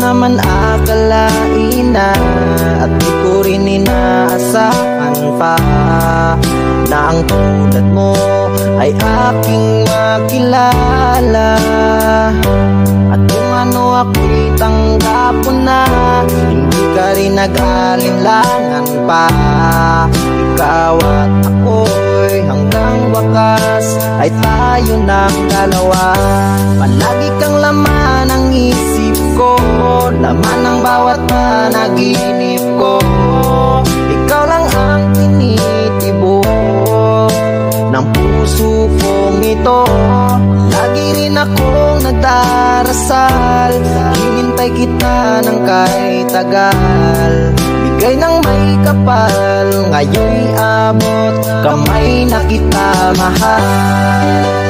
naman akalain na, at di ko rin inaasahan pa, na ang tulad mo ay aking makilala. At kung ano ako'y tanggap mo na, hindi ka rin nag-alinlangan pa. Ikaw at ako'y hanggang wakas ay tayo ng dalawa. Palagi kang laman ng isip ko, laman ng bawat panaginip ko. Ikaw lang ang tinitibok ng puso kong ito. Lagi rin akong nagdarasal, hinintay kita ng kahit tagal. Bigay ng may kapal, ngayon'y abot kamay na kita mahal.